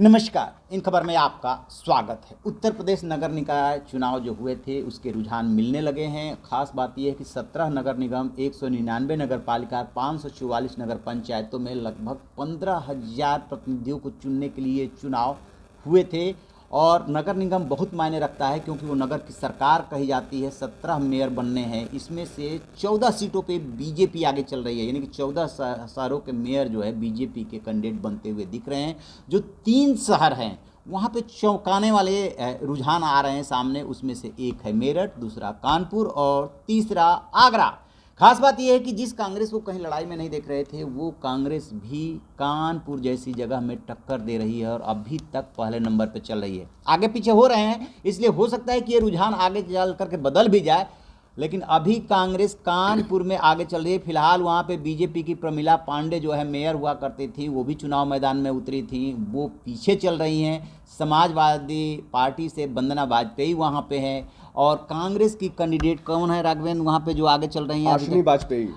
नमस्कार। इन खबर में आपका स्वागत है। उत्तर प्रदेश नगर निकाय चुनाव जो हुए थे उसके रुझान मिलने लगे हैं। खास बात यह है कि 17 नगर निगम, 199 नगर पालिका, 544 नगर पंचायतों में लगभग 15,000 प्रतिनिधियों को चुनने के लिए चुनाव हुए थे। और नगर निगम बहुत मायने रखता है क्योंकि वो नगर की सरकार कही जाती है। 17 मेयर बनने हैं, इसमें से 14 सीटों पे बीजेपी आगे चल रही है, यानी कि 14 शहरों के मेयर जो है बीजेपी के कैंडिडेट बनते हुए दिख रहे हैं। जो 3 शहर हैं वहाँ पे चौंकाने वाले रुझान आ रहे हैं सामने। उसमें से एक है मेरठ, दूसरा कानपुर और तीसरा आगरा। खास बात यह है कि जिस कांग्रेस को कहीं लड़ाई में नहीं देख रहे थे, वो कांग्रेस भी कानपुर जैसी जगह में टक्कर दे रही है और अभी तक पहले नंबर पर चल रही है। आगे पीछे हो रहे हैं, इसलिए हो सकता है कि ये रुझान आगे चल करके बदल भी जाए, लेकिन अभी कांग्रेस कानपुर में आगे चल रही है। फिलहाल वहाँ पे बीजेपी की प्रमिला पांडे जो है मेयर हुआ करती थी, वो भी चुनाव मैदान में उतरी थी, वो पीछे चल रही हैं। समाजवादी पार्टी से वंदना वाजपेयी वहाँ पे है। और कांग्रेस की कैंडिडेट कौन है राघवेंद्र वहाँ पे जो आगे चल रही हैं? आशनी वाजपेयी,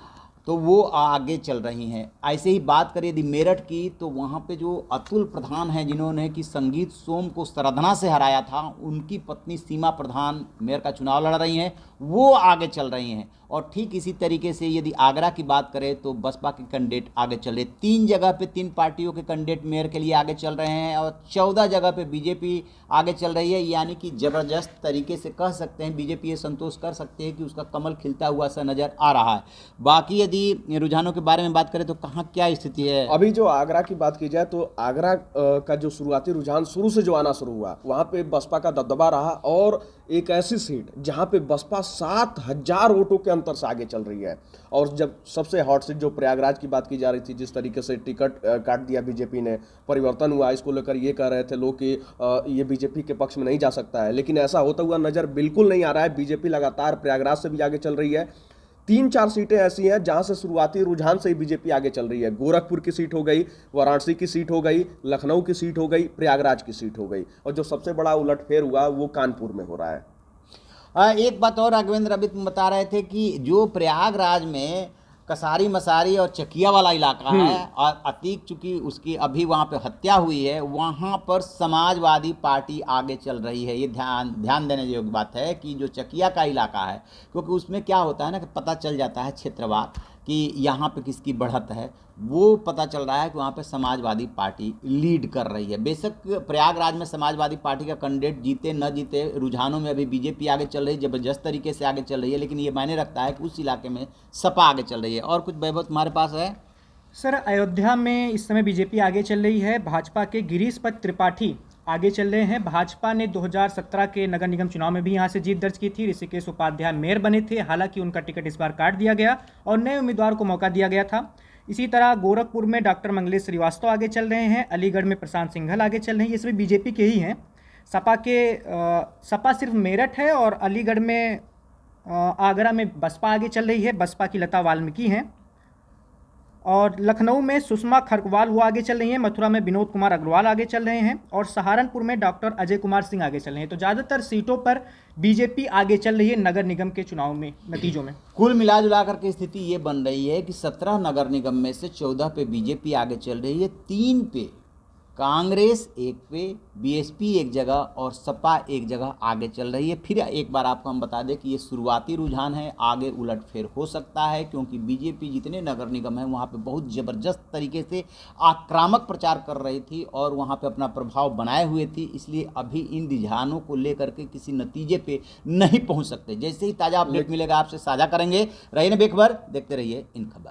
तो वो आगे चल रही हैं। ऐसे ही बात करें यदि मेरठ की, तो वहाँ पे जो अतुल प्रधान हैं, जिन्होंने कि संगीत सोम को सरधना से हराया था, उनकी पत्नी सीमा प्रधान मेयर का चुनाव लड़ रही हैं, वो आगे चल रही हैं। और ठीक इसी तरीके से यदि आगरा की बात करें तो बसपा के कैंडिडेट आगे चल रहे। 3 जगह पे 3 पार्टियों के कैंडिडेट मेयर के लिए आगे चल रहे हैं और 14 जगह पे बीजेपी आगे चल रही है। यानी कि ज़बरदस्त तरीके से कह सकते हैं, बीजेपी ये संतोष कर सकते हैं कि उसका कमल खिलता हुआ सा नज़र आ रहा है। बाकी यदि रुझानों के बारे में बात करें तो कहाँ क्या स्थिति है? अभी जो आगरा की बात की जाए तो आगरा का जो शुरुआती रुझान शुरू से जो आना शुरू हुआ, वहाँ पे बसपा का दबदबा रहा। और एक ऐसी सीट जहाँ पे बसपा 7,000 वोटों के अंतर से आगे चल रही है। और जब सबसे हॉट सीट जो प्रयागराज की बात की जा रही थी, जिस तरीके से टिकट काट दिया बीजेपी ने, परिवर्तन हुआ, इसको लेकर ये कह रहे थे लोग कि ये बीजेपी के पक्ष में नहीं जा सकता है, लेकिन ऐसा होता हुआ नजर बिल्कुल नहीं आ रहा है। बीजेपी लगातार प्रयागराज से भी आगे चल रही है। 3-4 सीटें ऐसी हैं जहां से शुरुआती रुझान से ही बीजेपी आगे चल रही है। गोरखपुर की सीट हो गई, वाराणसी की सीट हो गई, लखनऊ की सीट हो गई, प्रयागराज की सीट हो गई, और जो सबसे बड़ा उलटफेर हुआ वो कानपुर में हो रहा है। एक बात और राघवेंद्र, अभी तुम बता रहे थे कि जो प्रयागराज में कसारी मसारी और चकिया वाला इलाका है, और अतीक चूंकि उसकी अभी वहाँ पे हत्या हुई है, वहाँ पर समाजवादी पार्टी आगे चल रही है। ये ध्यान देने योग्य बात है कि जो चकिया का इलाका है, क्योंकि उसमें क्या होता है ना कि पता चल जाता है क्षेत्रवाद कि यहाँ पे किसकी बढ़त है, वो पता चल रहा है कि वहाँ पे समाजवादी पार्टी लीड कर रही है। बेशक प्रयागराज में समाजवादी पार्टी का कैंडिडेट जीते न जीते, रुझानों में अभी बीजेपी आगे चल रही है, जबरदस्त तरीके से आगे चल रही है, लेकिन ये मायने रखता है कि उस इलाके में सपा आगे चल रही है। और कुछ वैभव तुम्हारे पास है? सर, अयोध्या में इस समय बीजेपी आगे चल रही है। भाजपा के गिरीश पद त्रिपाठी आगे चल रहे हैं। भाजपा ने 2017 के नगर निगम चुनाव में भी यहां से जीत दर्ज की थी। ऋषिकेश उपाध्याय मेयर बने थे, हालांकि उनका टिकट इस बार काट दिया गया और नए उम्मीदवार को मौका दिया गया था। इसी तरह गोरखपुर में डॉक्टर मंगलेश श्रीवास्तव आगे चल रहे हैं। अलीगढ़ में प्रशांत सिंघल आगे चल रहे हैं। ये सभी बीजेपी के ही हैं। सपा सिर्फ मेरठ है और अलीगढ़ में आगरा में बसपा आगे चल रही है। बसपा की लता वाल्मीकि हैं। और लखनऊ में सुषमा खरकवाल वो आगे चल रही हैं। मथुरा में विनोद कुमार अग्रवाल आगे चल रहे हैं और सहारनपुर में डॉक्टर अजय कुमार सिंह आगे चल रहे हैं। तो ज़्यादातर सीटों पर बीजेपी आगे चल रही है नगर निगम के चुनाव में, नतीजों में। कुल मिला जुला करके स्थिति ये बन रही है कि 17 नगर निगम में से 14 पे बीजेपी आगे चल रही है, 3 पे कांग्रेस, 1 पे बीएसपी एक जगह और सपा एक जगह आगे चल रही है। फिर एक बार आपको हम बता दें कि ये शुरुआती रुझान है, आगे उलटफेर हो सकता है, क्योंकि बीजेपी जितने नगर निगम हैं वहाँ पे बहुत ज़बरदस्त तरीके से आक्रामक प्रचार कर रही थी और वहाँ पे अपना प्रभाव बनाए हुए थी। इसलिए अभी इन रुझानों को लेकर के किसी नतीजे पे नहीं पहुँच सकते। जैसे ही ताज़ा अपडेट मिलेगा आपसे साझा करेंगे। रहिए बेखबर, देखते रहिए इन खबर।